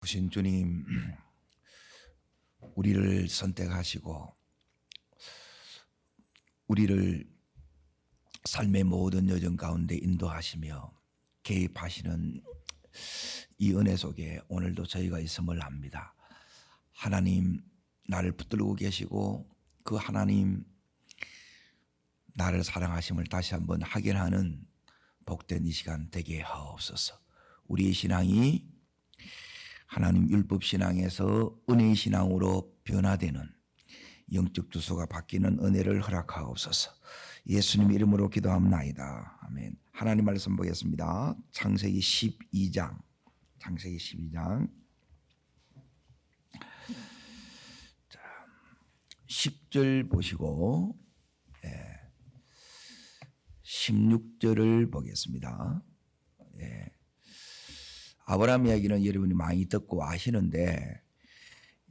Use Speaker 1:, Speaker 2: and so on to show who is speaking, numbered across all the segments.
Speaker 1: 부신 주님, 우리를 선택하시고 우리를 삶의 모든 여정 가운데 인도하시며 개입하시는 이 은혜 속에 오늘도 저희가 있음을 압니다. 하나님 나를 붙들고 계시고 그 하나님 나를 사랑하심을 다시 한번 확인하는 복된 이 시간 되게 하옵소서. 우리의 신앙이 하나님 율법 신앙에서 은혜의 신앙으로 변화되는 영적 주소가 바뀌는 은혜를 허락하옵소서. 예수님 이름으로 기도합나이다. 아멘. 하나님 말씀 보겠습니다. 창세기 12장. 창세기 12장. 자, 10절 보시고 16절을 보겠습니다. 아브라함 이야기는 여러분이 많이 듣고 아시는데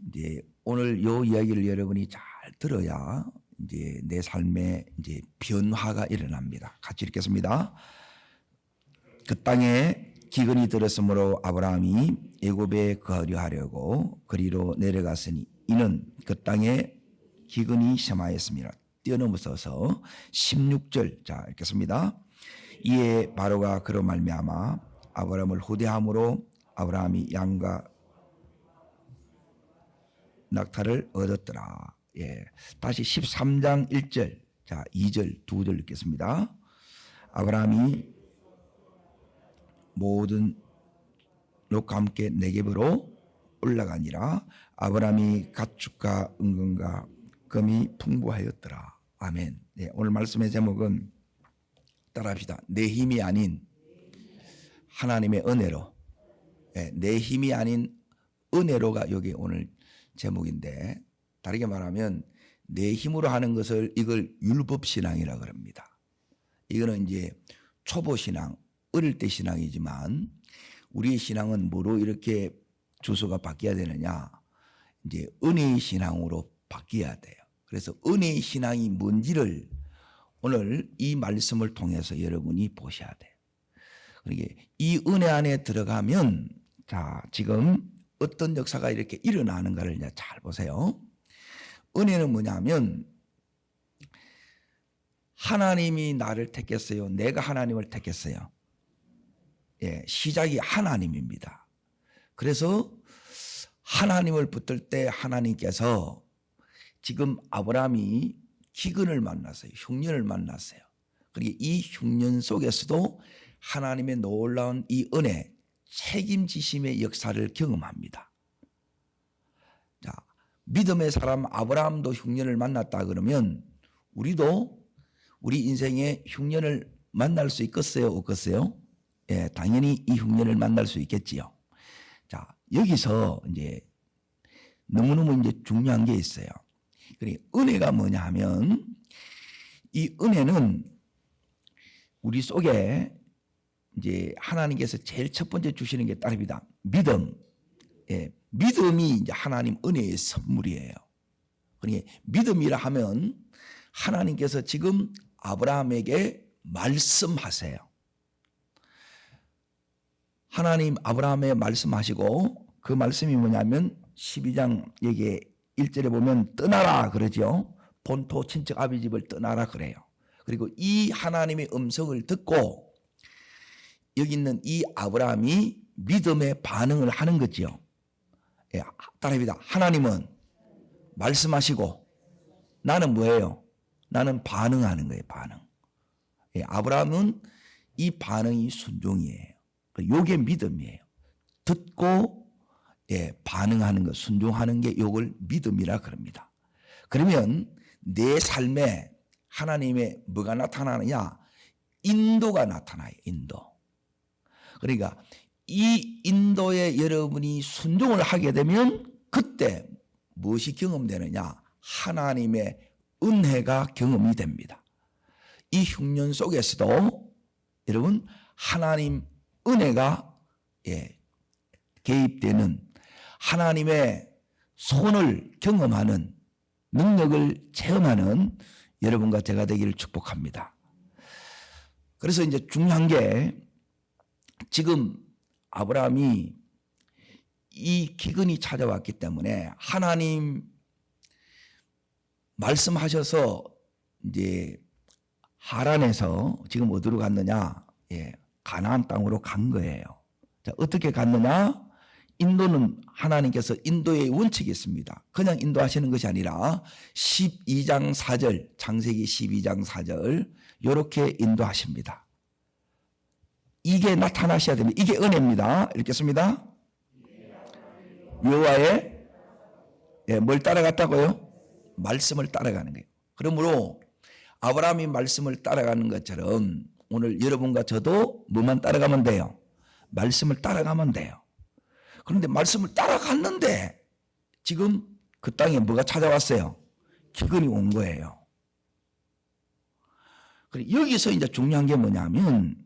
Speaker 1: 이제 오늘 요 이야기를 여러분이 잘 들어야 이제 내 삶에 이제 변화가 일어납니다. 같이 읽겠습니다. 그 땅에 기근이 들었으므로 아브라함이 애굽에 거하려 하려고 그리로 내려갔으니 이는 그 땅에 기근이 심하였습니다. 뛰어넘어서서 16절 자 읽겠습니다. 이에 바로가 그로 말미암아 아브라함을 후대함으로 아브라함이 양과 낙타를 얻었더라. 다시 13장 1절 자 2절 2절 읽겠습니다. 아브라함이 모든 롯과 함께 네겝으로 올라가니라. 아브라함이 가축과 은금과 금이 풍부하였더라. 아멘. 오늘 말씀의 제목은 따라합시다. 내 힘이 아닌 하나님의 은혜로, 내 힘이 아닌 은혜로가 여기 오늘 제목인데, 다르게 말하면 내 힘으로 하는 것을 이걸 율법신앙이라고 합니다. 이거는 이제 초보신앙, 어릴 때 신앙이지만 우리의 신앙은 뭐로 이렇게 주소가 바뀌어야 되느냐? 이제 은혜의 신앙으로 바뀌어야 돼요. 그래서 은혜의 신앙이 뭔지를 오늘 이 말씀을 통해서 여러분이 보셔야 돼요. 그러니까 이 은혜 안에 들어가면 자 지금 어떤 역사가 이렇게 일어나는가를 이제 잘 보세요. 은혜는 뭐냐면 하나님이 나를 택했어요. 내가 하나님을 택했어요. 시작이 하나님입니다. 그래서 하나님을 붙들 때 하나님께서 지금 아브라함이 기근을 만났어요. 흉년을 만났어요. 그러니까 이 흉년 속에서도 하나님의 놀라운 이 은혜, 책임지심의 역사를 경험합니다. 자, 믿음의 사람 아브라함도 흉년을 만났다 그러면 우리도 우리 인생에 흉년을 만날 수 있겠어요? 없겠어요? 당연히 이 흉년을 만날 수 있겠지요. 자, 여기서 이제 너무너무 이제 중요한 게 있어요. 그러니까 은혜가 뭐냐 하면 이 은혜는 우리 속에 이제 하나님께서 제일 첫 번째 주시는 게 따릅니다. 믿음. 믿음이 이제 하나님 은혜의 선물이에요. 그러니까 믿음이라 하면 하나님께서 지금 아브라함에게 말씀하세요. 하나님 아브라함에 말씀하시고 그 말씀이 뭐냐면 12장 여기에 1절에 보면 떠나라 그러죠. 본토 친척 아비 집을 떠나라 그래요. 그리고 이 하나님의 음성을 듣고 여기 있는 이 아브라함이 믿음의 반응을 하는 거지요. 따라합니다. 하나님은 말씀하시고 나는 뭐예요? 나는 반응하는 거예요. 반응. 아브라함은 이 반응이 순종이에요. 요게 믿음이에요. 듣고 반응하는 것, 순종하는 게 요걸 믿음이라 그럽니다. 그러면 내 삶에 하나님의 뭐가 나타나느냐? 인도가 나타나요. 인도. 그러니까 이 인도에 여러분이 순종을 하게 되면 그때 무엇이 경험되느냐? 하나님의 은혜가 경험이 됩니다. 이 흉년 속에서도 여러분 하나님 은혜가 개입되는 하나님의 손을 경험하는 능력을 체험하는 여러분과 제가 되기를 축복합니다. 그래서 이제 중요한 게 지금 아브라함이 이 기근이 찾아왔기 때문에 하나님 말씀하셔서 이제 하란에서 지금 어디로 갔느냐? 가나안 땅으로 간 거예요. 자, 어떻게 갔느냐? 인도는 하나님께서 인도의 원칙이 있습니다. 그냥 인도하시는 것이 아니라 12장 4절, 창세기 12장 4절 이렇게 인도하십니다. 이게 나타나셔야 됩니다. 이게 은혜입니다. 읽겠습니다. 여호와의 뭘 따라갔다고요? 말씀을 따라가는 거예요. 그러므로 아브라함이 말씀을 따라가는 것처럼 오늘 여러분과 저도 뭐만 따라가면 돼요? 말씀을 따라가면 돼요. 그런데 말씀을 따라갔는데 지금 그 땅에 뭐가 찾아왔어요? 기근이 온 거예요. 여기서 이제 중요한 게 뭐냐면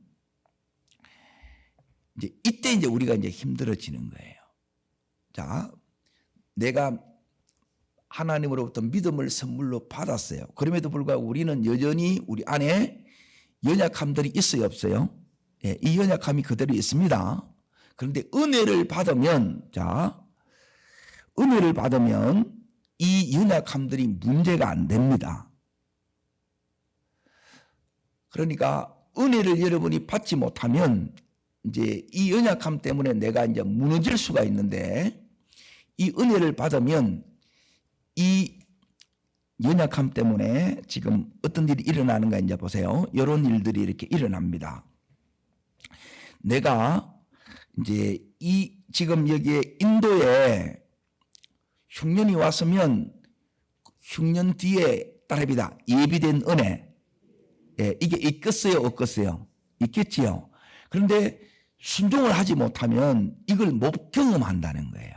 Speaker 1: 이때 이제 우리가 이제 힘들어지는 거예요. 자, 내가 하나님으로부터 믿음을 선물로 받았어요. 그럼에도 불구하고 우리는 여전히 우리 안에 연약함들이 있어요, 없어요? 이 연약함이 그대로 있습니다. 그런데 은혜를 받으면, 자, 은혜를 받으면 이 연약함들이 문제가 안 됩니다. 그러니까 은혜를 여러분이 받지 못하면 이제 이 연약함 때문에 내가 이제 무너질 수가 있는데 이 은혜를 받으면 이 연약함 때문에 지금 어떤 일이 일어나는가 이제 보세요. 이런 일들이 이렇게 일어납니다. 내가 이제 이 지금 여기에 인도에 흉년이 왔으면 흉년 뒤에 따릅니다. 예비된 은혜. 이게 있겠어요, 없겠어요? 있겠지요. 그런데 순종을 하지 못하면 이걸 못 경험한다는 거예요.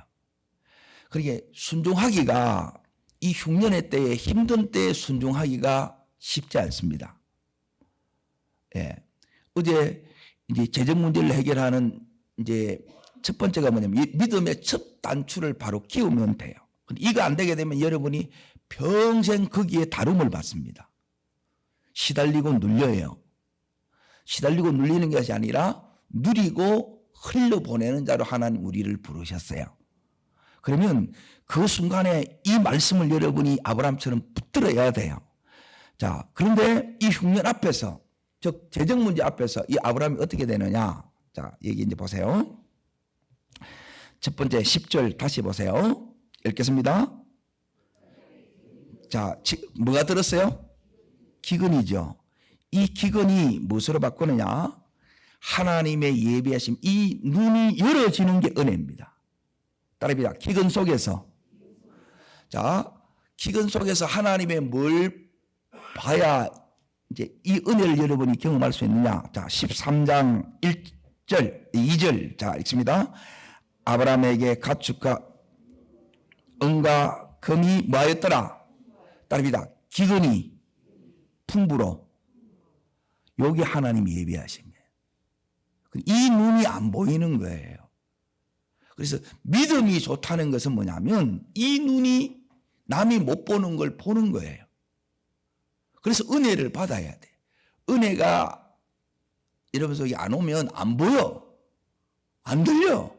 Speaker 1: 그러니까 순종하기가 이 흉년의 때에 힘든 때에 순종하기가 쉽지 않습니다. 어제 이제 재정 문제를 해결하는 이제 첫 번째가 뭐냐면 믿음의 첫 단추를 바로 끼우면 돼요. 근데 이거 안 되게 되면 여러분이 평생 거기에 다름을 받습니다. 시달리고 눌려요. 시달리고 눌리는 것이 아니라 누리고 흘려보내는 자로 하나님 우리를 부르셨어요. 그러면 그 순간에 이 말씀을 여러분이 아브라함처럼 붙들어야 돼요. 자, 그런데 이 흉년 앞에서, 즉 재정 문제 앞에서 이 아브라함이 어떻게 되느냐? 자, 여기 이제 보세요. 첫 번째 10절 다시 보세요. 읽겠습니다. 자, 뭐가 들었어요? 기근이죠. 이 기근이 무엇으로 바꾸느냐? 하나님의 예비하심, 이 눈이 열어지는 게 은혜입니다. 따라합니다. 기근 속에서. 자, 기근 속에서 하나님의 뭘 봐야 이제 이 은혜를 여러분이 경험할 수 있느냐? 자, 13장 1절, 2절. 자, 읽습니다. 아브라함에게 가축과 은과 금이 뭐하였더라? 따라합니다. 기근이 풍부로. 여기 하나님이 예비하신 거예요. 이 눈이 안 보이는 거예요. 그래서 믿음이 좋다는 것은 뭐냐면 이 눈이 남이 못 보는 걸 보는 거예요. 그래서 은혜를 받아야 돼. 은혜가 여러분 속에 안 오면 안 보여. 안 들려.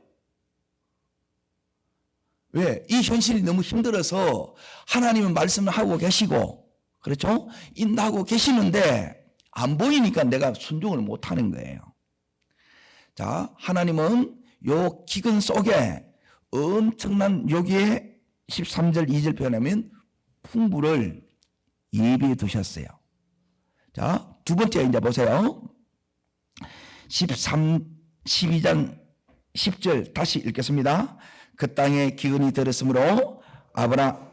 Speaker 1: 왜? 이 현실이 너무 힘들어서 하나님은 말씀을 하고 계시고, 그렇죠? 인도하고 계시는데 안 보이니까 내가 순종을 못 하는 거예요. 자, 하나님은 요 기근 속에 엄청난 여기에 13절 2절 표현하면 풍부를 예비해 두셨어요. 자, 두 번째 이제 보세요. 12장 10절 다시 읽겠습니다. 그 땅에 기근이 들었으므로 아브라함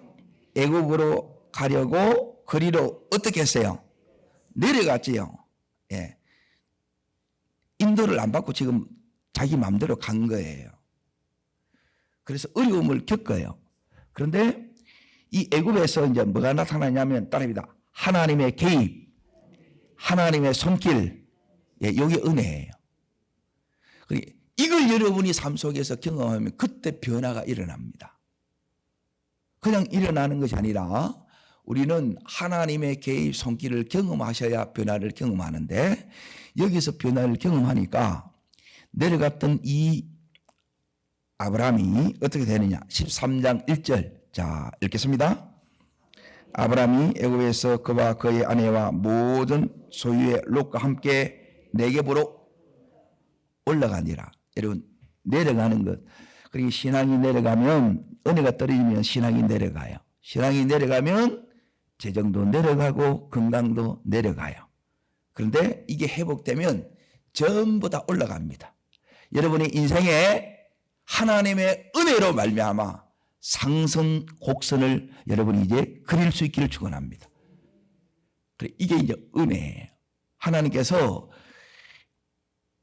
Speaker 1: 애국으로 가려고 거리로 어떻게 했어요? 내려갔지요. 예. 인도를 안 받고 지금 자기 마음대로 간 거예요. 그래서 어려움을 겪어요. 그런데 이 애굽에서 이제 뭐가 나타나냐면 따릅니다. 하나님의 개입, 하나님의 손길, 이게 은혜예요. 이걸 여러분이 삶 속에서 경험하면 그때 변화가 일어납니다. 그냥 일어나는 것이 아니라 우리는 하나님의 개입 손길을 경험하셔야 변화를 경험하는데 여기서 변화를 경험하니까 내려갔던 이 아브라함이 어떻게 되느냐? 13장 1절. 자, 읽겠습니다. 아브라함이 애굽에서 그와 그의 아내와 모든 소유의 롯과 함께 네겝으로 올라가니라. 여러분, 내려가는 것. 그리고 신앙이 내려가면, 은혜가 떨어지면 신앙이 내려가요. 신앙이 내려가면 재정도 내려가고 건강도 내려가요. 그런데 이게 회복되면 전부 다 올라갑니다. 여러분의 인생에 하나님의 은혜로 말미암아 상승 곡선을 여러분이 이제 그릴 수 있기를 축원합니다. 이게 이제 은혜예요. 하나님께서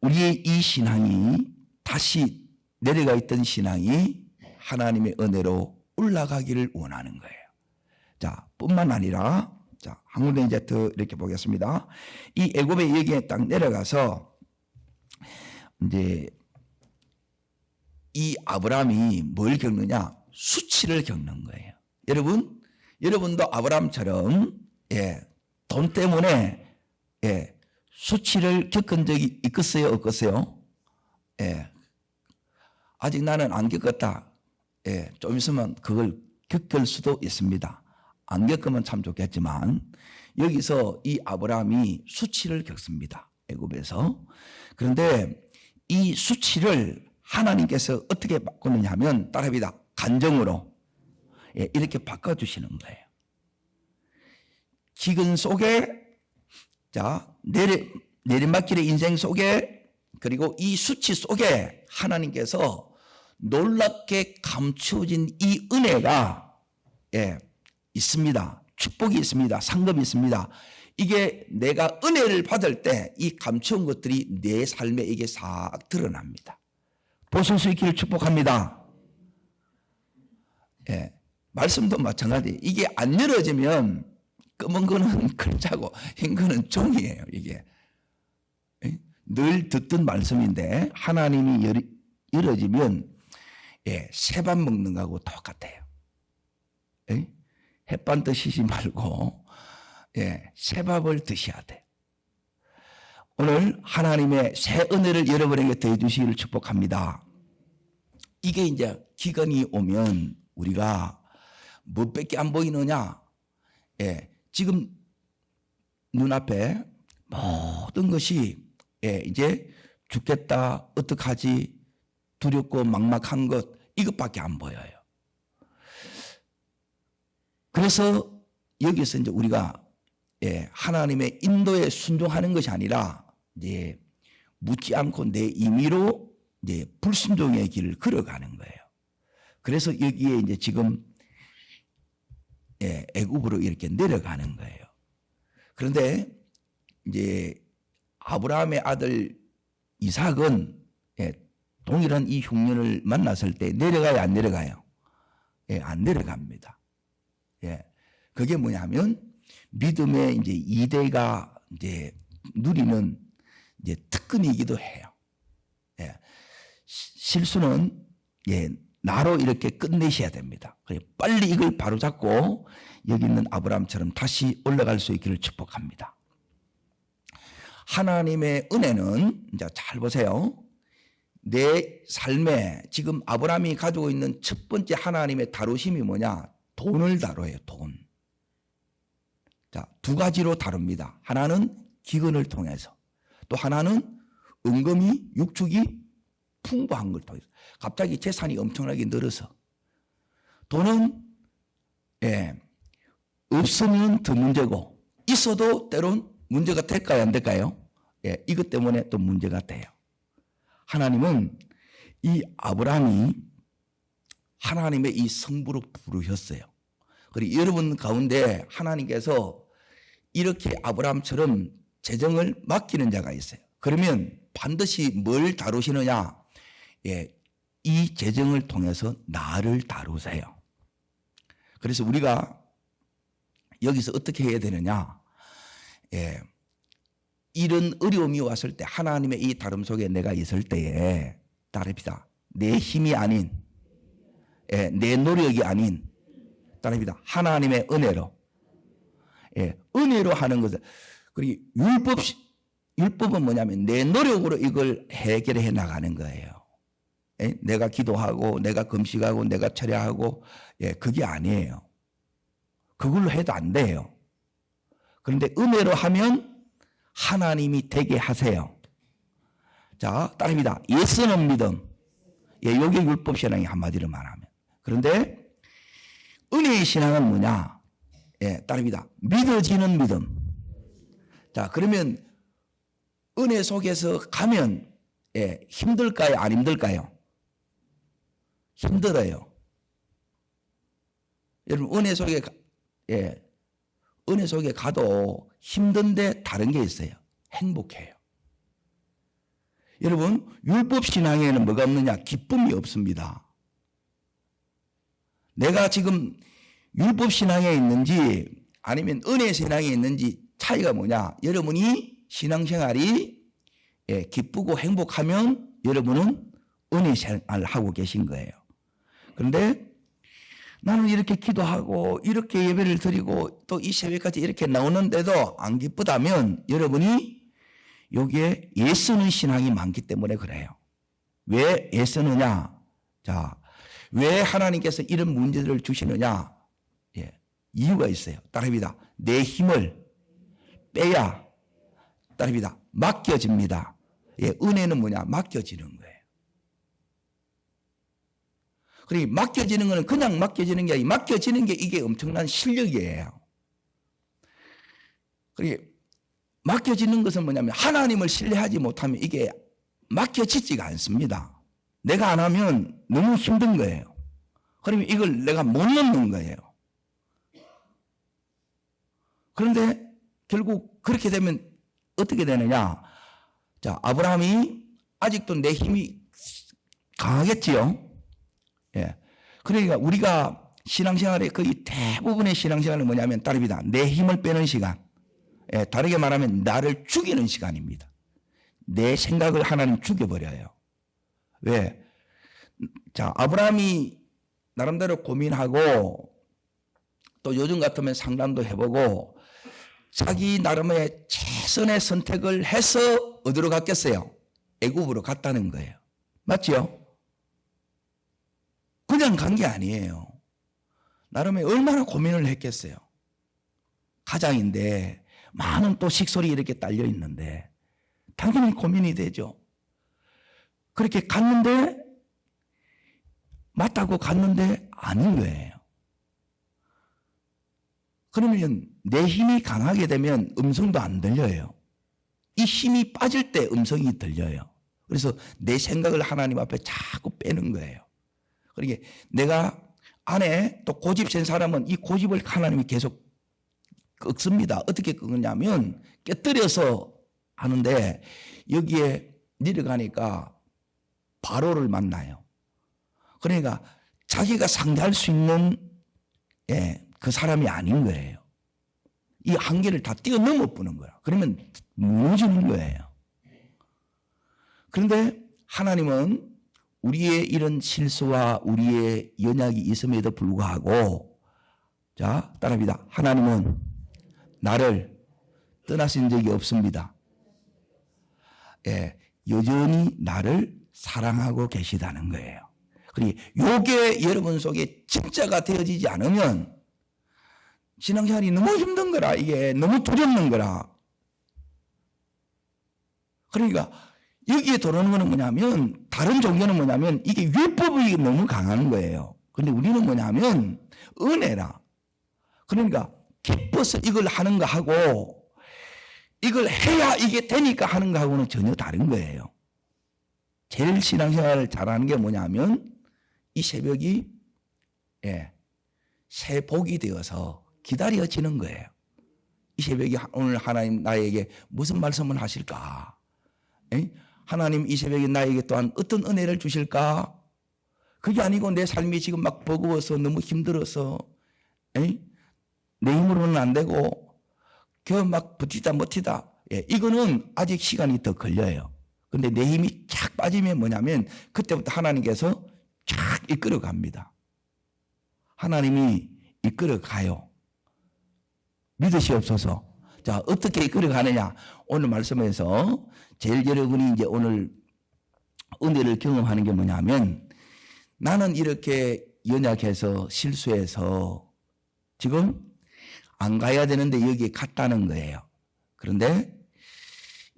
Speaker 1: 우리의 이 신앙이 다시 내려가 있던 신앙이 하나님의 은혜로 올라가기를 원하는 거예요. 자, 뿐만 아니라, 자, 한 군데 이제 더 이렇게 보겠습니다. 이 애굽의 여기에 딱 내려가서 이제 이 아브라함이 뭘 겪느냐? 수치를 겪는 거예요. 여러분도 아브라함처럼 돈 때문에 수치를 겪은 적이 있겠어요? 없겠어요? 아직 나는 안 겪었다. 좀 있으면 그걸 겪을 수도 있습니다. 안 겪으면 참 좋겠지만 여기서 이 아브라함이 수치를 겪습니다. 애굽에서. 그런데 이 수치를 하나님께서 어떻게 바꾸느냐 하면 따라합니다. 간정으로 이렇게 바꿔주시는 거예요. 기근 속에, 자, 내리막길의 인생 속에, 그리고 이 수치 속에 하나님께서 놀랍게 감추어진 이 은혜가 있습니다. 축복이 있습니다. 상급이 있습니다. 이게 내가 은혜를 받을 때 이 감추은 것들이 내 삶에 이게 싹 드러납니다. 보실 수 있기를 축복합니다. 말씀도 마찬가지. 이게 안 열어지면 검은 거는 글자고 흰 거는 종이에요. 이게 늘 듣던 말씀인데 하나님이 열어지면 새밥 먹는 거하고 똑같아요. 햇반 드시지 말고 새밥을 드셔야 돼. 오늘 하나님의 새 은혜를 여러분에게 더해 주시기를 축복합니다. 이게 이제 기근이 오면 우리가 무엇밖에 안 보이느냐? 지금 눈앞에 모든 것이 이제 죽겠다, 어떡하지, 두렵고 막막한 것, 이것밖에 안 보여요. 그래서 여기서 이제 우리가 하나님의 인도에 순종하는 것이 아니라 이제 묻지 않고 내 임의로 이제 불순종의 길을 걸어가는 거예요. 그래서 여기에 이제 지금 애굽으로 이렇게 내려가는 거예요. 그런데 이제 아브라함의 아들 이삭은 동일한 이 흉년을 만났을 때 내려가요, 안 내려가요? 안 내려갑니다. 그게 뭐냐면 믿음의 이제 이대가 이제 누리는 이제 특권이기도 해요. 실수는 나로 이렇게 끝내셔야 됩니다. 빨리 이걸 바로잡고 여기 있는 아브라함처럼 다시 올라갈 수 있기를 축복합니다. 하나님의 은혜는 이제 잘 보세요. 내 삶에 지금 아브라함이 가지고 있는 첫 번째 하나님의 다루심이 뭐냐? 돈을 다뤄요. 돈. 자, 두 가지로 다룹니다. 하나는 기근을 통해서, 또 하나는 은금이 육축이 풍부한 걸 통해서. 갑자기 재산이 엄청나게 늘어서 돈은 없으면 더 문제고 있어도 때론 문제가 될까요, 안 될까요? 이것 때문에 또 문제가 돼요. 하나님은 이 아브라함이 하나님의 이 성부로 부르셨어요. 그리고 여러분 가운데 하나님께서 이렇게 아브라함처럼 재정을 맡기는 자가 있어요. 그러면 반드시 뭘 다루시느냐? 이 재정을 통해서 나를 다루세요. 그래서 우리가 여기서 어떻게 해야 되느냐? 이런 어려움이 왔을 때 하나님의 이 다름 속에 내가 있을 때에 따릅니다. 내 힘이 아닌, 내 노력이 아닌, 따릅니다. 하나님의 은혜로, 은혜로 하는 것을. 그리고 율법은 뭐냐면 내 노력으로 이걸 해결해 나가는 거예요. 내가 기도하고 내가 금식하고 내가 철야하고 그게 아니에요. 그걸로 해도 안 돼요. 그런데 은혜로 하면 하나님이 되게 하세요. 자, 따릅니다. 예수는 믿음. 요게 율법신앙이 한마디로 말하면. 그런데 은혜의 신앙은 뭐냐? 따릅니다. 믿어지는 믿음. 자, 그러면 은혜 속에서 가면 힘들까요? 안 힘들까요? 힘들어요. 여러분 은혜 속에 가도 힘든데 다른 게 있어요. 행복해요. 여러분 율법 신앙에는 뭐가 없느냐? 기쁨이 없습니다. 내가 지금 율법 신앙에 있는지 아니면 은혜 신앙에 있는지 차이가 뭐냐? 여러분이 신앙생활이 기쁘고 행복하면 여러분은 은혜 생활을 하고 계신 거예요. 그런데 나는 이렇게 기도하고 이렇게 예배를 드리고 또 이 새벽까지 이렇게 나오는데도 안 기쁘다면 여러분이 여기에 애쓰는 신앙이 많기 때문에 그래요. 왜 애쓰느냐? 자, 왜 하나님께서 이런 문제들을 주시느냐? 이유가 있어요. 따릅니다. 내 힘을 빼야 따릅니다. 맡겨집니다. 은혜는 뭐냐? 맡겨지는 거예요. 그리고 맡겨지는 거는 그냥 맡겨지는 게 아니라 맡겨지는 게 이게 엄청난 실력이에요. 그리고 맡겨지는 것은 뭐냐면 하나님을 신뢰하지 못하면 이게 맡겨지지가 않습니다. 내가 안 하면 너무 힘든 거예요. 그러면 이걸 내가 못 넣는 거예요. 그런데 결국 그렇게 되면 어떻게 되느냐? 자, 아브라함이 아직도 내 힘이 강하겠지요. 그러니까 우리가 신앙생활의 거의 대부분의 신앙생활은 뭐냐면 따릅니다. 내 힘을 빼는 시간. 다르게 말하면 나를 죽이는 시간입니다. 내 생각을 하나님 죽여버려요. 왜? 자, 아브라함이 나름대로 고민하고 또 요즘 같으면 상담도 해보고 자기 나름의 최선의 선택을 해서 어디로 갔겠어요? 애굽으로 갔다는 거예요. 맞지요? 그냥 간 게 아니에요. 나름의 얼마나 고민을 했겠어요. 가장인데 많은 또 식솔이 이렇게 딸려 있는데 당연히 고민이 되죠. 그렇게 갔는데 맞다고 갔는데 아닌 거예요. 그러면 내 힘이 강하게 되면 음성도 안 들려요. 이 힘이 빠질 때 음성이 들려요. 그래서 내 생각을 하나님 앞에 자꾸 빼는 거예요. 그러니까 내가 안에 또 고집센 사람은 이 고집을 하나님이 계속 꺾습니다. 어떻게 꺾느냐면 깨뜨려서 하는데 여기에 내려가니까 바로를 만나요. 그러니까 자기가 상대할 수 있는 그 사람이 아닌 거예요. 이 한계를 다 뛰어넘어 보는 거야. 그러면 무너지는 거예요. 그런데 하나님은 우리의 이런 실수와 우리의 연약이 있음에도 불구하고 자, 따라합니다. 하나님은 나를 떠나신 적이 없습니다. 여전히 나를 사랑하고 계시다는 거예요. 그리고 이게 여러분 속에 진짜가 되어지지 않으면 신앙생활이 너무 힘든 거라. 이게 너무 두렵는 거라. 그러니까 여기에 들어오는 거는 뭐냐면 다른 종교는 뭐냐면 이게 율법이 너무 강한 거예요. 그런데 우리는 뭐냐면 은혜라. 그러니까 기뻐서 이걸 하는 거하고 이걸 해야 이게 되니까 하는 거하고는 전혀 다른 거예요. 제일 신앙생활을 잘하는 게 뭐냐면 이 새벽이 새 복이 되어서 기다려지는 거예요. 이 새벽이 오늘 하나님 나에게 무슨 말씀을 하실까? 하나님 이 새벽에 나에게 또한 어떤 은혜를 주실까? 그게 아니고 내 삶이 지금 막 버거워서 너무 힘들어서 내 힘으로는 안 되고 겨우 막 버티다 못히다. 이거는 아직 시간이 더 걸려요. 그런데 내 힘이 쫙 빠지면 뭐냐면 그때부터 하나님께서 쫙 이끌어 갑니다. 하나님이 이끌어 가요. 믿으시옵소서. 자, 어떻게 이끌어 가느냐? 오늘 말씀에서 제일 여러분이 이제 오늘 은혜를 경험하는 게 뭐냐면 나는 이렇게 연약해서 실수해서 지금 안 가야 되는데 여기에 갔다는 거예요. 그런데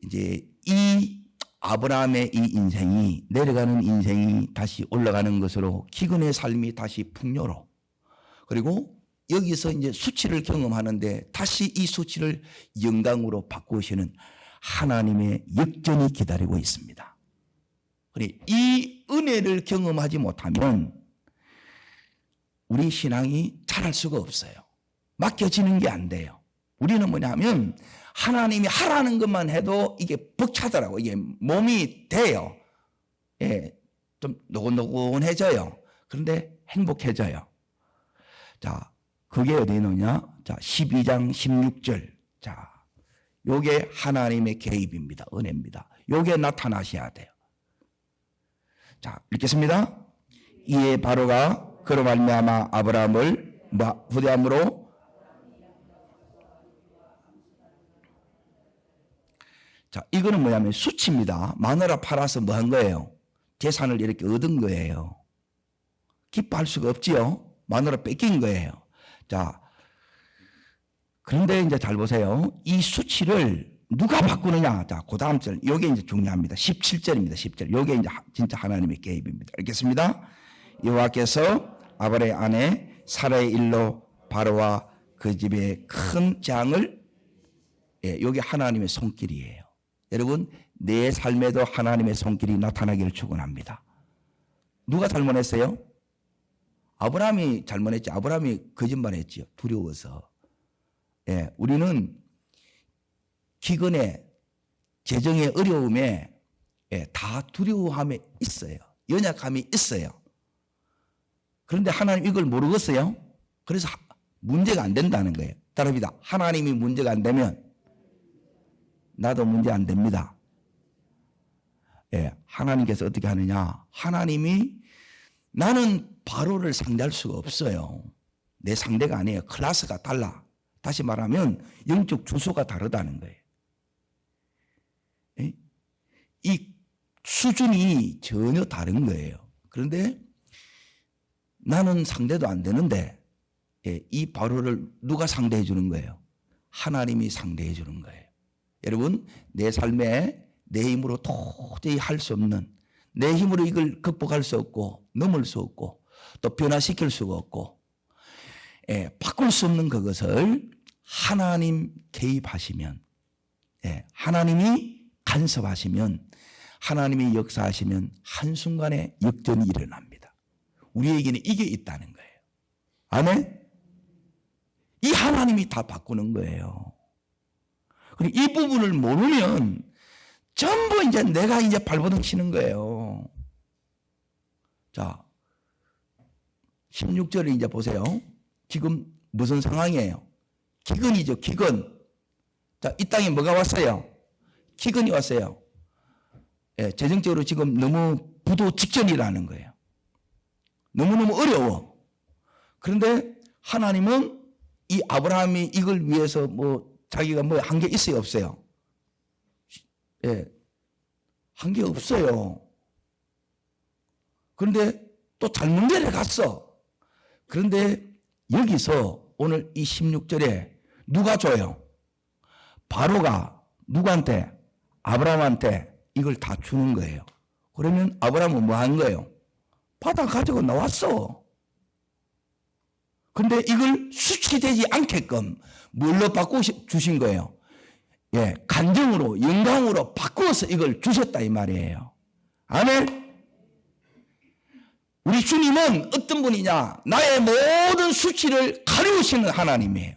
Speaker 1: 이제 이 아브라함의 이 인생이 내려가는 인생이 다시 올라가는 것으로 기근의 삶이 다시 풍요로 그리고 여기서 이제 수치를 경험하는데 다시 이 수치를 영광으로 바꾸시는 하나님의 역전이 기다리고 있습니다. 이 은혜를 경험하지 못하면 우리 신앙이 자랄 수가 없어요. 맡겨지는 게 안 돼요. 우리는 뭐냐면 하나님이 하라는 것만 해도 이게 벅차더라고. 이게 몸이 돼요. 예, 좀 노곤노곤해져요. 그런데 행복해져요. 자, 그게 어디 있느냐? 자, 12장 16절. 자, 요게 하나님의 개입입니다. 은혜입니다. 요게 나타나셔야 돼요. 자, 읽겠습니다. 이에 바로가 그로 말미암아 아브라함을 후대함으로 자, 이거는 뭐냐면 수치입니다. 마누라 팔아서 뭐 한 거예요? 재산을 이렇게 얻은 거예요. 기뻐할 수가 없지요. 마누라 뺏긴 거예요. 자, 그런데 이제 잘 보세요. 이 수치를 누가 바꾸느냐? 자, 그 다음 절, 요게 이제 중요합니다. 17절입니다. 10절. 요게 이제 진짜 하나님의 개입입니다. 알겠습니다? 여호와께서 아브라함의 아내 사라의 일로 바로와 그 집에 큰 재앙을 예, 요게 하나님의 손길이에요. 여러분, 내 삶에도 하나님의 손길이 나타나기를 축원합니다. 누가 잘못했어요? 아브라함이 잘못했지. 아브라함이 거짓말했지요. 두려워서. 예, 우리는 기근에 재정의 어려움에 예, 다 두려워함에 있어요. 연약함이 있어요. 그런데 하나님 이걸 모르겠어요. 그래서 문제가 안 된다는 거예요. 따라합니다. 하나님이 문제가 안 되면 나도 문제 안 됩니다. 예, 하나님께서 어떻게 하느냐? 하나님이 나는 바로를 상대할 수가 없어요. 내 상대가 아니에요. 클래스가 달라. 다시 말하면 영적 주소가 다르다는 거예요. 예? 이 수준이 전혀 다른 거예요. 그런데 나는 상대도 안 되는데 예, 이 바로를 누가 상대해 주는 거예요? 하나님이 상대해 주는 거예요. 여러분, 내 삶에 내 힘으로 도저히 할 수 없는, 내 힘으로 이걸 극복할 수 없고 넘을 수 없고 또 변화시킬 수가 없고 예, 바꿀 수 없는 그것을 하나님 개입하시면 예, 하나님이 간섭하시면 하나님이 역사하시면 한순간에 역전이 일어납니다. 우리에게는 이게 있다는 거예요. 아멘? 이 하나님이 다 바꾸는 거예요. 그리고 이 부분을 모르면 전부 이제 내가 이제 발버둥 치는 거예요. 자, 16절을 이제 보세요. 지금 무슨 상황이에요? 기근이죠, 기근. 자, 이 땅에 뭐가 왔어요? 기근이 왔어요. 예, 재정적으로 지금 너무 부도 직전이라는 거예요. 너무너무 어려워. 그런데 하나님은 이 아브라함이 이걸 위해서 뭐 자기가 뭐 한 게 있어요, 없어요? 예, 한 게 없어요. 그런데 또 잘못 내려갔어. 그런데 여기서 오늘 이 16절에 누가 줘요? 바로가 누구한테? 아브라함한테 이걸 다 주는 거예요. 그러면 아브라함은 뭐 한 거예요? 받아 가지고 나왔어. 근데 이걸 수치되지 않게끔 뭘로 바꿔 주신 거예요? 예, 간정으로, 영광으로 바꾸어서 이걸 주셨다 이 말이에요. 아멘? 우리 주님은 어떤 분이냐? 나의 모든 수치를 가려우시는 하나님이에요.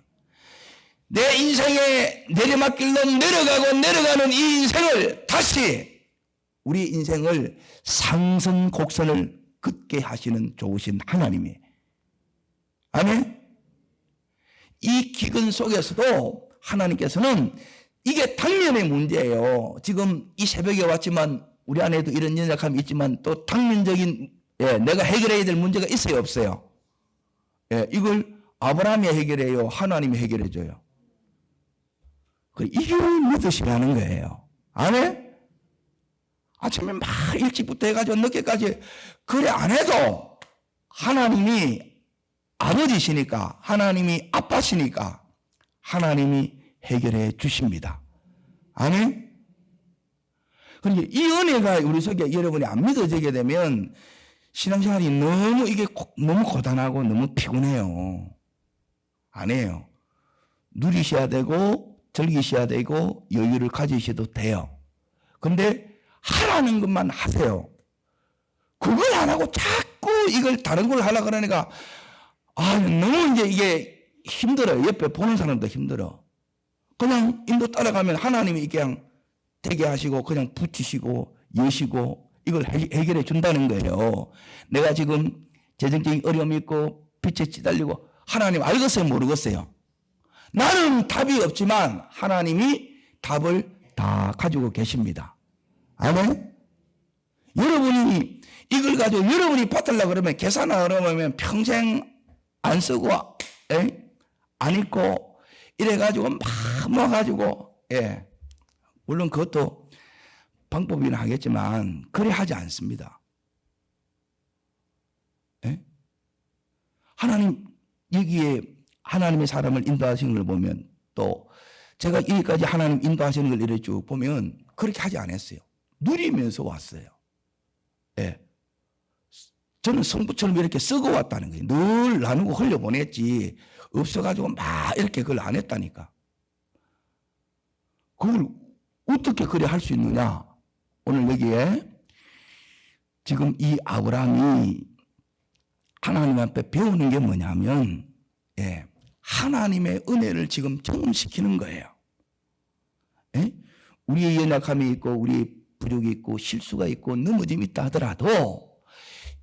Speaker 1: 내 인생에 내리막길로 내려가는 이 인생을 다시 우리 인생을 상승 곡선을 긋게 하시는 좋으신 하나님이에요. 아멘? 이 기근 속에서도 하나님께서는 이게 당면의 문제예요. 지금 이 새벽에 왔지만 우리 안에도 이런 연약함이 있지만 또 당면적인 예, 내가 해결해야 될 문제가 있어요, 없어요? 예, 이걸 아브라함이 해결해요, 하나님이 해결해줘요. 이걸 믿으시라는 거예요. 아멘? 아침에 막 일찍부터 해가지고 늦게까지 그래 안 해도 하나님이 아버지시니까, 하나님이 아빠시니까 하나님이 해결해 주십니다. 아멘. 그러니까 이 은혜가 우리 속에 여러분이 안 믿어지게 되면 신앙생활이 너무 고단하고 너무 피곤해요. 안 해요. 누리셔야 되고 즐기셔야 되고 여유를 가지셔도 돼요. 그런데 하라는 것만 하세요. 그걸 안 하고 자꾸 이걸 다른 걸 하려고 그러니까 너무 이제 이게 힘들어요. 옆에 보는 사람도 힘들어. 그냥 인도 따라가면 하나님이 그냥 되게 하시고 그냥 붙이시고 여시고 이걸 해결해 준다는 거예요. 내가 지금 재정적인 어려움이 있고 빛에 찌달리고 하나님 알겠어요? 모르겠어요? 나는 답이 없지만 하나님이 답을 다 가지고 계십니다. 아멘? 여러분이 이걸 가지고 여러분이 받으려고 그러면 계산하려고 그러면 평생 안 쓰고 안 읽고 이래가지고 막 모아가지고 물론 그것도 방법이긴 하겠지만 그래 하지 않습니다. 하나님 여기에 하나님의 사람을 인도하시는 걸 보면 또 제가 여기까지 하나님 인도하시는 걸 이렇게 쭉 보면 그렇게 하지 않았어요. 누리면서 왔어요. 저는 성부처럼 이렇게 쓰고 왔다는 거예요. 늘 나누고 흘려보냈지 없어가지고 막 이렇게 그걸 안 했다니까. 그걸 어떻게 그래 할 수 있느냐. 오늘 여기에 지금 이 아브라함이 하나님 앞에 배우는 게 뭐냐면 하나님의 은혜를 지금 경험시키는 거예요. 우리의 연약함이 있고 우리의 부족이 있고 실수가 있고 넘어짐이 있다 하더라도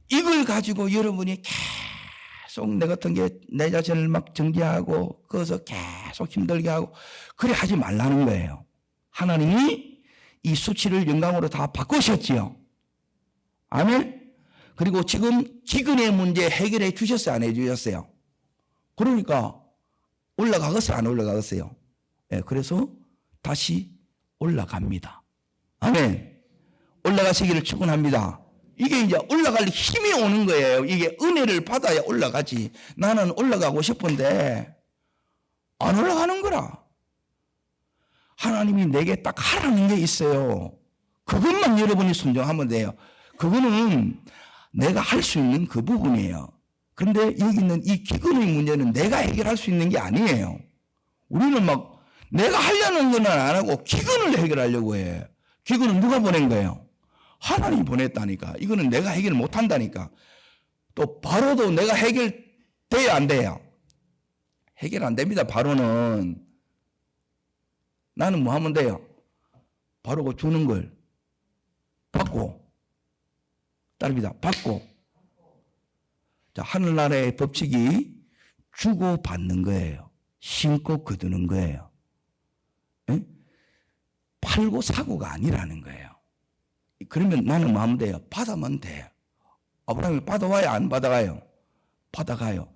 Speaker 1: 이걸 가지고 여러분이 계속 내 같은 게 내 자신을 막 정죄하고 거기서 계속 힘들게 하고 그래 하지 말라는 거예요. 하나님이 이 수치를 영광으로 다 바꾸셨지요. 아멘. 그리고 지금 기근의 문제 해결해 주셨어요? 안 해주셨어요? 그러니까 올라가겠어요? 안 올라가겠어요? 그래서 다시 올라갑니다. 아멘. 올라가시기를 축원합니다. 이게 이제 올라갈 힘이 오는 거예요. 이게 은혜를 받아야 올라가지. 나는 올라가고 싶은데 안 올라가는 거라. 하나님이 내게 딱 하라는 게 있어요. 그것만 여러분이 순종하면 돼요. 그거는 내가 할 수 있는 그 부분이에요. 그런데 여기 있는 이 기근의 문제는 내가 해결할 수 있는 게 아니에요. 우리는 막 내가 하려는 건 안 하고 기근을 해결하려고 해. 기근은 누가 보낸 거예요? 하나님이 보냈다니까. 이거는 내가 해결 못 한다니까. 또 바로도 내가 해결돼야 안 돼요? 해결 안 됩니다. 바로는. 나는 뭐 하면 돼요? 바로 주는 걸 받고 따릅니다. 받고. 자, 하늘나라의 법칙이 주고 받는 거예요. 신고 거두는 거예요. 팔고 사고가 아니라는 거예요. 그러면 나는 뭐 하면 돼요? 받으면 돼요. 아브라함이 받아와요? 안 받아가요? 받아가요.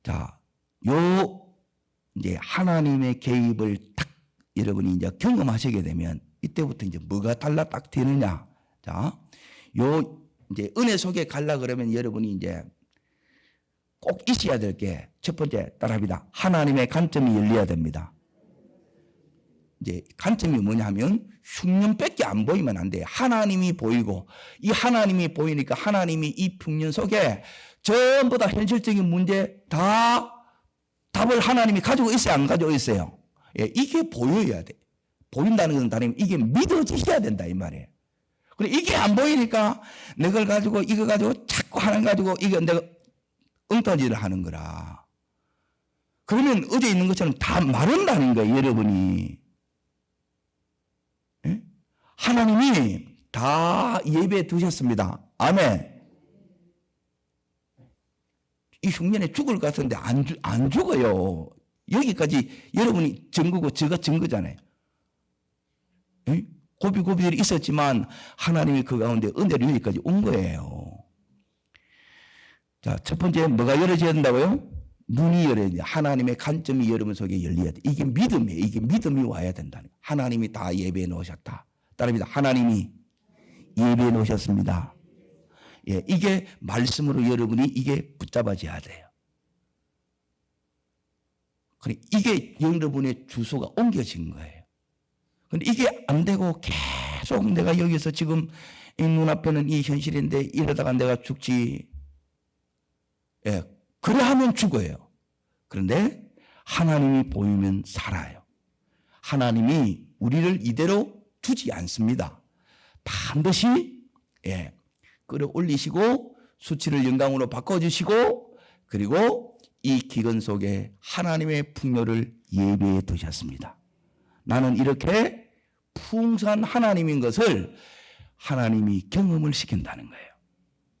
Speaker 1: 자, 이제 하나님의 개입을 딱 여러분이 이제 경험하시게 되면 이때부터 이제 뭐가 달라 딱 되느냐. 자, 이제 은혜 속에 갈라 그러면 여러분이 이제 꼭 있어야 될 게 첫 번째 따라합니다. 하나님의 관점이 열려야 됩니다. 이제 관점이 뭐냐 하면 흉년밖에 안 보이면 안 돼요. 하나님이 보이고 이 하나님이 보이니까 하나님이 이 흉년 속에 전부 다 현실적인 문제 다 답을 하나님이 가지고 있어요? 안 가지고 있어요? 이게 보여야 돼. 보인다는 건 다르면 이게 믿어지셔야 된다 이 말이에요. 그래 이게 안 보이니까 내걸 가지고 이거 가지고 자꾸 하나 가지고 이거 내가 엉터리를 하는 거라. 그러면 어제 있는 것처럼 다 마른다는 거예요, 여러분이. 하나님이 다 예배해 두셨습니다. 아멘. 이 흉년에 죽을 것 같은데 안 죽어요. 여기까지 여러분이 증거고 제가 증거잖아요. 고비고비들이 있었지만 하나님이 그 가운데 은혜로 여기까지 온 거예요. 자, 첫 번째 뭐가 열어져야 된다고요? 눈이 열어야 돼. 하나님의 관점이 여러분 속에 열려야 돼. 이게 믿음이에요. 이게 믿음이 와야 된다는 거예요. 하나님이 다 예배해 놓으셨다. 따릅니다. 하나님이 예배해 놓으셨습니다. 예, 이게 말씀으로 여러분이 이게 붙잡아져야 돼요. 이게 여러분의 주소가 옮겨진 거예요. 근데 이게 안 되고 계속 내가 여기서 지금 이 눈앞에는 이 현실인데 이러다가 내가 죽지. 예, 그래 하면 죽어요. 그런데 하나님이 보이면 살아요. 하나님이 우리를 이대로 두지 않습니다. 반드시 예, 끌어올리시고 수치를 영광으로 바꿔주시고 그리고 이 기근 속에 하나님의 풍요를 예배해 두셨습니다. 나는 이렇게 풍성한 하나님인 것을 하나님이 경험을 시킨다는 거예요.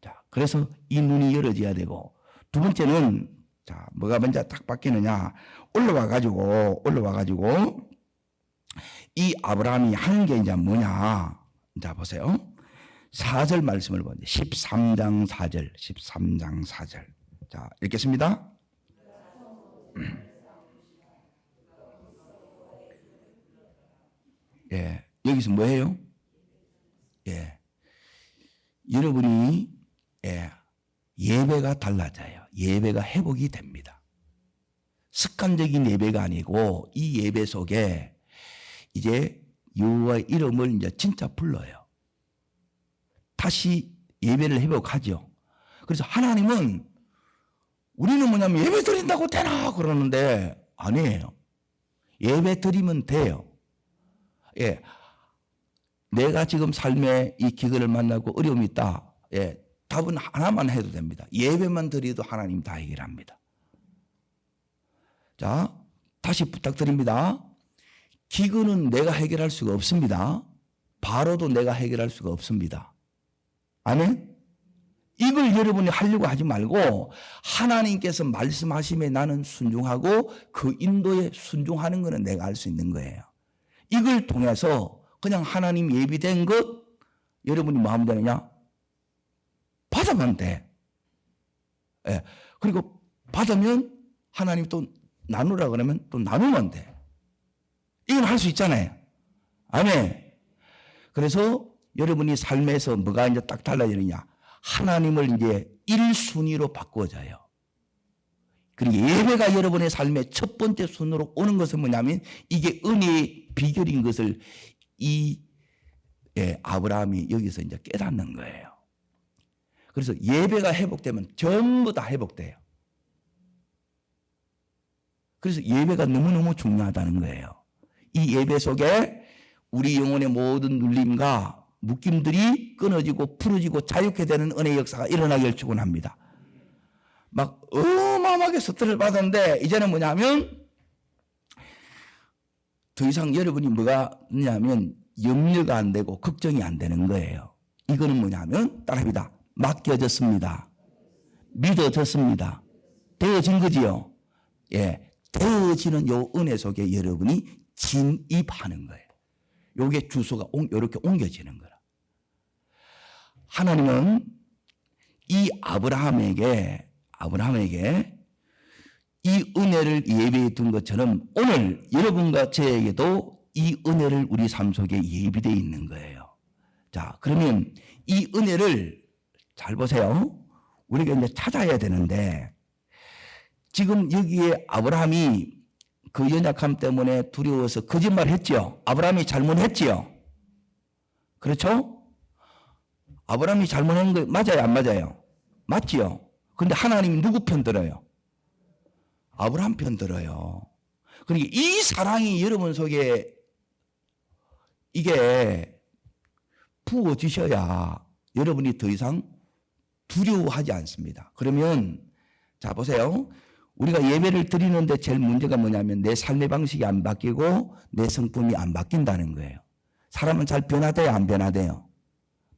Speaker 1: 자, 그래서 이 눈이 열어져야 되고 두 번째는 자, 뭐가 먼저 딱 바뀌느냐? 올라와 가지고 이 아브라함이 하는 게 이제 뭐냐? 자, 보세요. 4절 말씀을 보는데 13장 4절. 자, 읽겠습니다. 예, 여기서 뭐예요? 예, 여러분이 예배가 달라져요. 예배가 회복이 됩니다. 습관적인 예배가 아니고 이 예배 속에 이제 여호와의 이름을 이제 진짜 불러요. 다시 예배를 회복하죠. 그래서 하나님은 우리는 뭐냐면 예배 드린다고 되나 그러는데 아니에요. 예배 드리면 돼요. 예, 내가 지금 삶에 이 기근을 만나고 어려움이 있다. 예, 답은 하나만 해도 됩니다. 예배만 드려도 하나님 다 해결합니다. 자, 다시 부탁드립니다. 기근은 내가 해결할 수가 없습니다. 바로도 내가 해결할 수가 없습니다. 아멘? 이걸 여러분이 하려고 하지 말고 하나님께서 말씀하심에 나는 순종하고 그 인도에 순종하는 것은 내가 할 수 있는 거예요. 이걸 통해서 그냥 하나님 예비된 것 여러분이 뭐 하면 되느냐? 받으면 돼. 예. 그리고 받으면 하나님 또 나누라 그러면 또 나누면 돼. 이건 할 수 있잖아요. 아멘. 그래서 여러분이 삶에서 뭐가 이제 딱 달라지느냐? 하나님을 이제 1순위로 바꿔줘요. 그리고 예배가 여러분의 삶의 첫 번째 순으로 오는 것은 뭐냐면 이게 은혜의 비결인 것을 이 아브라함이 여기서 이제 깨닫는 거예요. 그래서 예배가 회복되면 전부 다 회복돼요. 그래서 예배가 너무너무 중요하다는 거예요. 이 예배 속에 우리 영혼의 모든 눌림과 묶임들이 끊어지고 풀어지고 자유케 되는 은혜의 역사가 일어나기를 축원합니다. 막 어마어마하게 스트레스를 받았는데 이제는 뭐냐면 더 이상 여러분이 뭐가 있냐면 염려가 안 되고 걱정이 안 되는 거예요. 이거는 뭐냐면 따라합니다. 맡겨졌습니다. 믿어졌습니다. 되어진 거지요. 예, 되어지는 요 은혜 속에 여러분이 진입하는 거예요. 요게 주소가 이렇게 옮겨지는 거라. 하나님은 이 아브라함에게 이 은혜를 예비해 둔 것처럼 오늘 여러분과 저에게도 이 은혜를 우리 삶 속에 예비되어 있는 거예요. 자, 그러면 이 은혜를 잘 보세요. 우리가 이제 찾아야 되는데 지금 여기에 아브라함이 그 연약함 때문에 두려워서 거짓말 했지요. 아브라함이 잘못했지요. 그렇죠? 아브라함이 잘못한 거 맞아요, 안 맞아요? 맞지요? 그런데 하나님이 누구 편 들어요? 아브라함 편 들어요. 그러니까 이 사랑이 여러분 속에 이게 부어지셔야 여러분이 더 이상 두려워하지 않습니다. 그러면 자 보세요. 우리가 예배를 드리는데 제일 문제가 뭐냐면 내 삶의 방식이 안 바뀌고 내 성품이 안 바뀐다는 거예요. 사람은 잘 변화돼요, 안 변화돼요?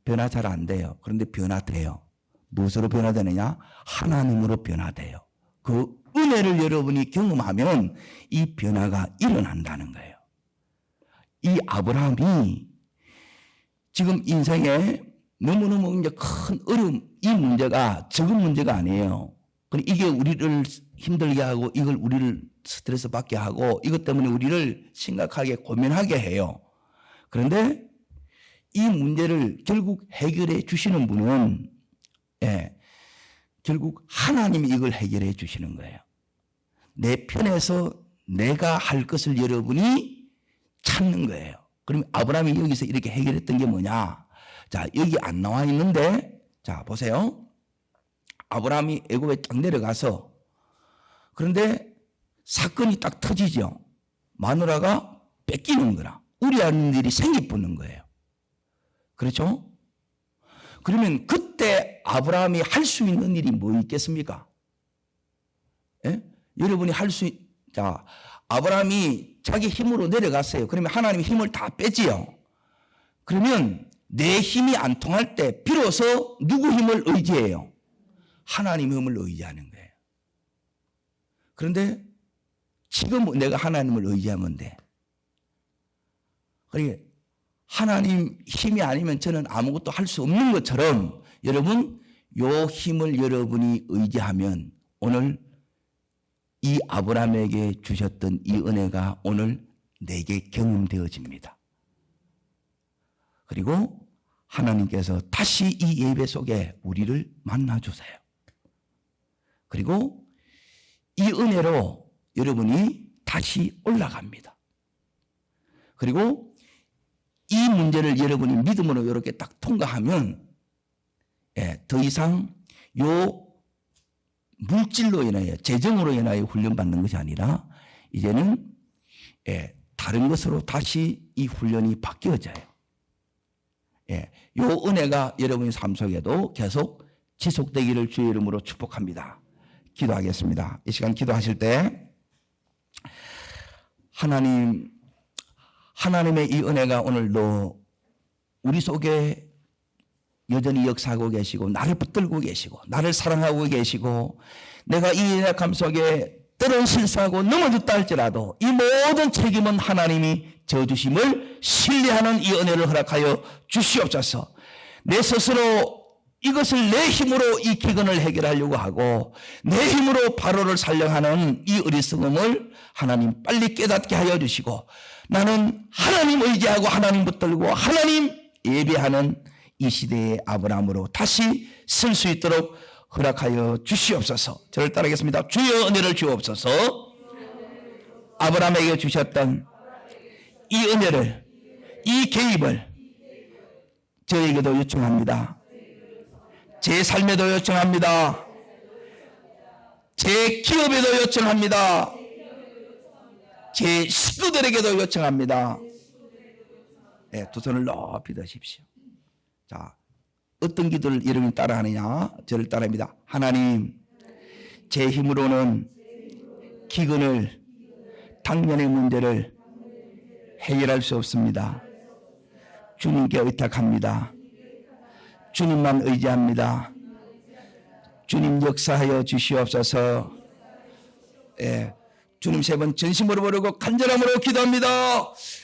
Speaker 1: 변화 잘 안 돼요. 그런데 변화돼요. 무엇으로 변화되느냐? 하나님으로 변화돼요. 그 은혜를 여러분이 경험하면 이 변화가 일어난다는 거예요. 이 아브라함이 지금 인생에 너무너무 이제 큰 어려움, 이 문제가 적은 문제가 아니에요. 이게 우리를 힘들게 하고 이걸 우리를 스트레스 받게 하고 이것 때문에 우리를 심각하게 고민하게 해요. 그런데 이 문제를 결국 해결해 주시는 분은 결국 하나님이 이걸 해결해 주시는 거예요. 내 편에서 내가 할 것을 여러분이 찾는 거예요. 그러면 아브라함이 여기서 이렇게 해결했던 게 뭐냐? 자, 여기 안 나와 있는데, 자, 보세요. 아브라함이 애굽에 딱 내려가서, 그런데 사건이 딱 터지죠. 마누라가 뺏기는 거라. 우려하는 일이 생기붙는 거예요. 그렇죠? 그러면 그때 아브라함이 할 수 있는 일이 뭐 있겠습니까? 예? 여러분이 자, 아브라함이 자기 힘으로 내려갔어요. 그러면 하나님이 힘을 다 뺐지요. 그러면 내 힘이 안 통할 때 비로소 누구 힘을 의지해요? 하나님의 힘을 의지하는 거예요. 그런데 지금 내가 하나님을 의지하면 돼. 그러니까 하나님 힘이 아니면 저는 아무것도 할 수 없는 것처럼 여러분, 요 힘을 여러분이 의지하면 오늘 이 아브라함에게 주셨던 이 은혜가 오늘 내게 경험되어집니다. 그리고 하나님께서 다시 이 예배 속에 우리를 만나주세요. 그리고 이 은혜로 여러분이 다시 올라갑니다. 그리고 이 문제를 여러분이 믿음으로 이렇게 딱 통과하면 더 이상 요 물질로 인하여 재정으로 인하여 훈련받는 것이 아니라 이제는 다른 것으로 다시 이 훈련이 바뀌어져요. 요 은혜가 여러분의 삶 속에도 계속 지속되기를 주의 이름으로 축복합니다. 기도하겠습니다. 이 시간 기도하실 때 하나님의 이 은혜가 오늘도 우리 속에 여전히 역사하고 계시고 나를 붙들고 계시고 나를 사랑하고 계시고 내가 이 연약함 속에 때론 실수하고 넘어졌다 할지라도 이 모든 책임은 하나님이 져주심을 신뢰하는 이 은혜를 허락하여 주시옵소서. 내 스스로 이것을 내 힘으로 이 기근을 해결하려고 하고 내 힘으로 바로를 살려하는 이 어리석음을 하나님 빨리 깨닫게 하여 주시고 나는 하나님 의지하고 하나님 붙들고 하나님 예배하는 이 시대의 아브라함으로 다시 쓸 수 있도록 허락하여 주시옵소서. 저를 따르겠습니다. 주여 은혜를 주옵소서. 아브라함에게 주셨던 이 은혜를, 이 개입을 저에게도 요청합니다. 제 삶에도 요청합니다. 제 기업에도 요청합니다. 제 식구들에게도 요청합니다. 두 손을 높이 드십시오. 자, 어떤 기도를 여러분이 따라하느냐? 저를 따라합니다. 하나님, 제 힘으로는 기근을, 당면의 문제를 해결할 수 없습니다. 주님께 의탁합니다. 주님만 의지합니다. 주님 역사하여 주시옵소서. 주님 세 번 전심으로 부르고 간절함으로 기도합니다.